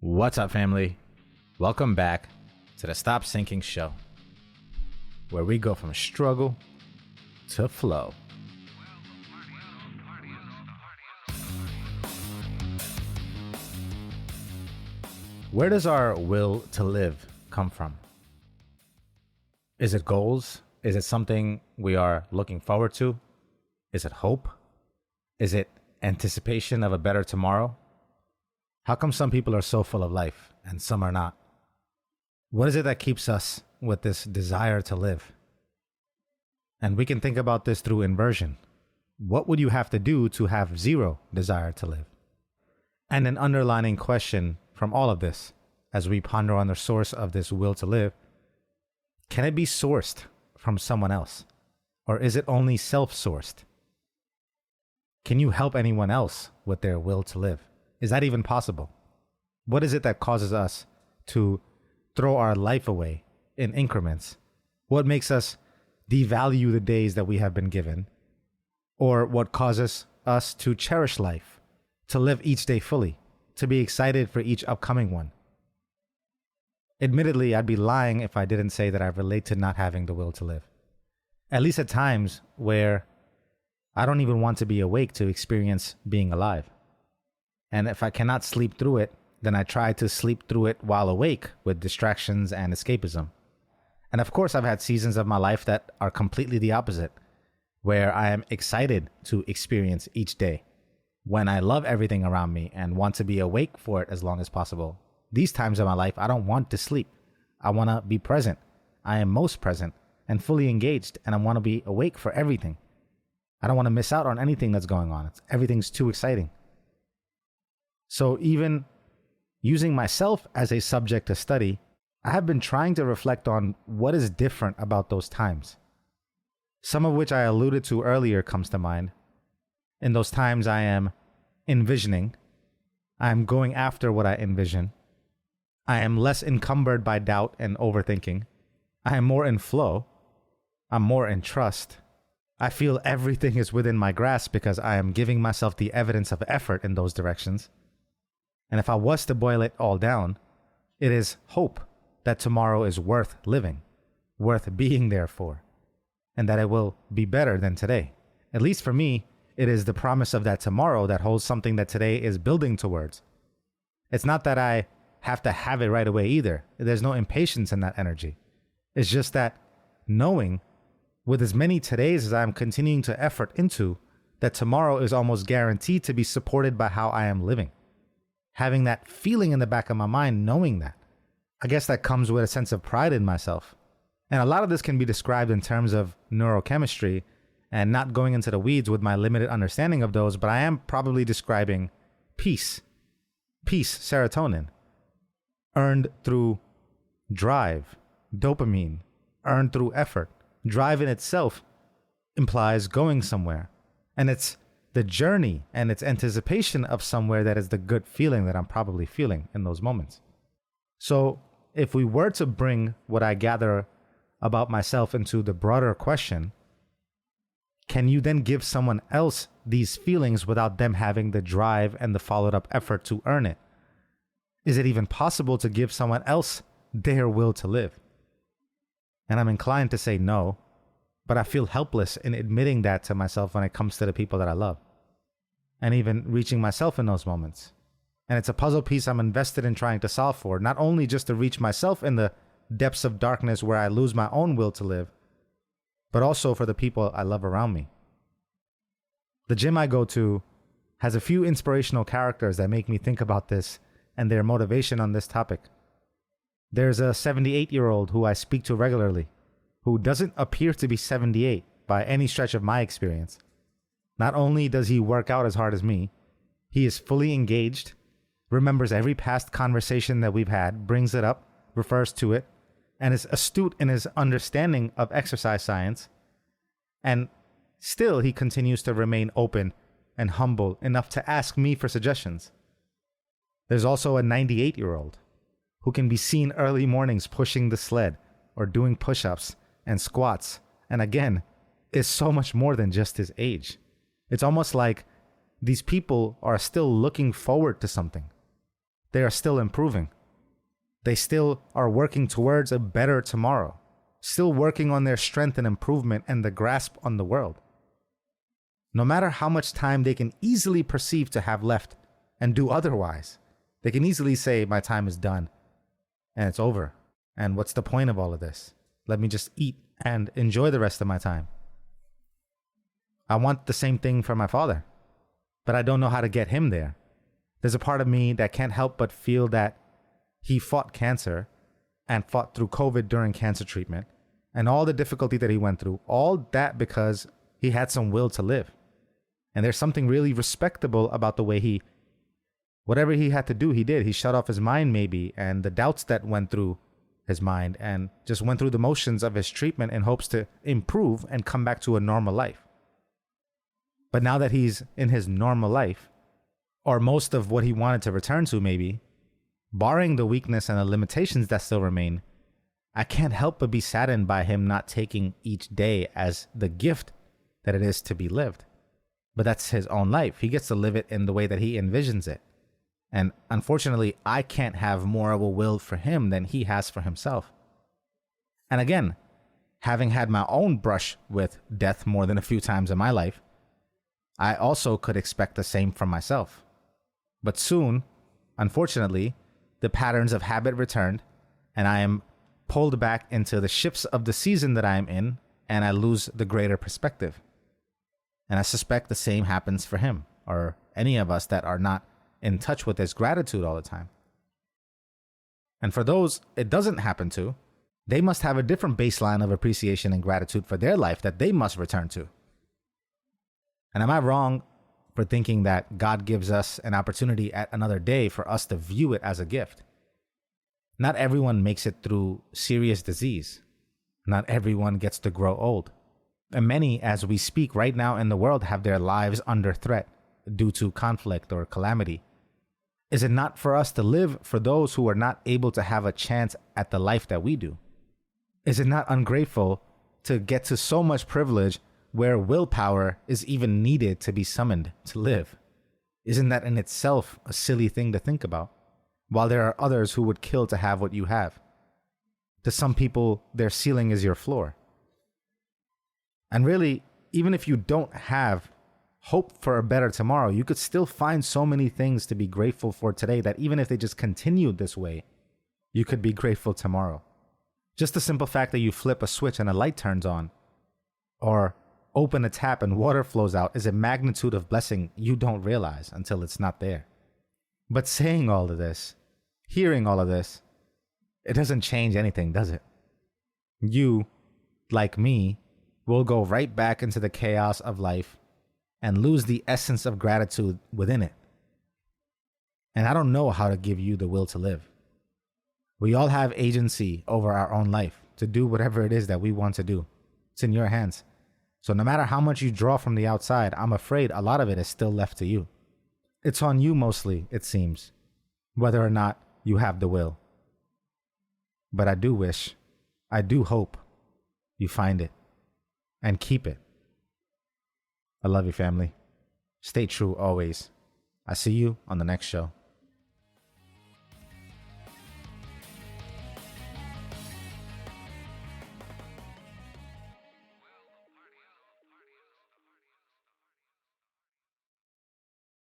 What's up, family? Welcome back to the Stop Sinking Show, where we go from struggle to flow. Where does our will to live come from? Is it goals? Is it something we are looking forward to? Is it hope? Is it anticipation of a better tomorrow? How come some people are so full of life and some are not? What is it that keeps us with this desire to live? And we can think about this through inversion. What would you have to do to have zero desire to live? And an underlining question from all of this, as we ponder on the source of this will to live, can it be sourced from someone else? Or is it only self-sourced? Can you help anyone else with their will to live? Is that even possible? What is it that causes us to throw our life away in increments? What makes us devalue the days that we have been given? Or what causes us to cherish life, to live each day fully, to be excited for each upcoming one? Admittedly, I'd be lying if I didn't say that I relate to not having the will to live. At least at times where I don't even want to be awake to experience being alive. And if I cannot sleep through it, then I try to sleep through it while awake with distractions and escapism. And of course, I've had seasons of my life that are completely the opposite, where I am excited to experience each day, when I love everything around me and want to be awake for it as long as possible. These times of my life, I don't want to sleep. I want to be present. I am most present and fully engaged, and I want to be awake for everything. I don't want to miss out on anything that's going on. Everything's too exciting. So even using myself as a subject to study, I have been trying to reflect on what is different about those times. Some of which I alluded to earlier comes to mind. In those times I am envisioning. I am going after what I envision. I am less encumbered by doubt and overthinking. I am more in flow. I'm more in trust. I feel everything is within my grasp because I am giving myself the evidence of effort in those directions. And if I was to boil it all down, it is hope that tomorrow is worth living, worth being there for, and that it will be better than today. At least for me, it is the promise of that tomorrow that holds something that today is building towards. It's not that I have to have it right away either. There's no impatience in that energy. It's just that knowing with as many todays as I'm continuing to effort into, that tomorrow is almost guaranteed to be supported by how I am living. Having that feeling in the back of my mind, knowing that. I guess that comes with a sense of pride in myself. And a lot of this can be described in terms of neurochemistry, and not going into the weeds with my limited understanding of those, but I am probably describing peace. Peace, serotonin. Earned through drive, dopamine, earned through effort. Drive in itself implies going somewhere. And it's the journey and its anticipation of somewhere that is the good feeling that I'm probably feeling in those moments. So if we were to bring what I gather about myself into the broader question, can you then give someone else these feelings without them having the drive and the followed up effort to earn it? Is it even possible to give someone else their will to live? And I'm inclined to say no. But I feel helpless in admitting that to myself when it comes to the people that I love. And even reaching myself in those moments. And it's a puzzle piece I'm invested in trying to solve for, not only just to reach myself in the depths of darkness where I lose my own will to live, but also for the people I love around me. The gym I go to has a few inspirational characters that make me think about this and their motivation on this topic. There's a 78-year-old who I speak to regularly, who doesn't appear to be 78 by any stretch of my experience. Not only does he work out as hard as me, he is fully engaged, remembers every past conversation that we've had, brings it up, refers to it, and is astute in his understanding of exercise science. And still he continues to remain open and humble enough to ask me for suggestions. There's also a 98-year-old who can be seen early mornings pushing the sled or doing push-ups and squats, and again, is so much more than just his age. It's almost like these people are still looking forward to something. they are still improving. They still are working towards a better tomorrow, still working on their strength and improvement and the grasp on the world. No matter how much time they can easily perceive to have left and do otherwise, they can easily say, my time is done and it's over. And what's the point of all of this? Let me just eat and enjoy the rest of my time. I want the same thing for my father, but I don't know how to get him there. There's a part of me that can't help but feel that he fought cancer and fought through COVID during cancer treatment and all the difficulty that he went through, all that because he had some will to live. And there's something really respectable about the way whatever he had to do, he did. He shut off his mind maybe, and the doubts that went through his mind, and just went through the motions of his treatment in hopes to improve and come back to a normal life. But now that he's in his normal life, or most of what he wanted to return to maybe, barring the weakness and the limitations that still remain, I can't help but be saddened by him not taking each day as the gift that it is to be lived. But that's his own life. He gets to live it in the way that he envisions it. And unfortunately, I can't have more of a will for him than he has for himself. And again, having had my own brush with death more than a few times in my life, I also could expect the same from myself. But soon, unfortunately, the patterns of habit returned, and I am pulled back into the shifts of the season that I am in, and I lose the greater perspective. And I suspect the same happens for him, or any of us that are not in touch with this gratitude all the time. And for those it doesn't happen to, they must have a different baseline of appreciation and gratitude for their life that they must return to. And am I wrong for thinking that God gives us an opportunity at another day for us to view it as a gift? Not everyone makes it through serious disease. Not everyone gets to grow old. And many, as we speak right now in the world, have their lives under threat due to conflict or calamity. Is it not for us to live for those who are not able to have a chance at the life that we do? Is it not ungrateful to get to so much privilege where willpower is even needed to be summoned to live? Isn't that in itself a silly thing to think about? While there are others who would kill to have what you have. To some people, their ceiling is your floor. And really, even if you don't have hope for a better tomorrow, you could still find so many things to be grateful for today that even if they just continued this way, you could be grateful tomorrow. Just the simple fact that you flip a switch and a light turns on, or open a tap and water flows out, is a magnitude of blessing you don't realize until it's not there. But saying all of this, hearing all of this, it doesn't change anything, does it? You, like me, will go right back into the chaos of life and lose the essence of gratitude within it. And I don't know how to give you the will to live. We all have agency over our own life to do whatever it is that we want to do. It's in your hands. So no matter how much you draw from the outside, I'm afraid a lot of it is still left to you. It's on you mostly, it seems, whether or not you have the will. But I do hope you find it and keep it. I love you, family. Stay true always. I see you on the next show.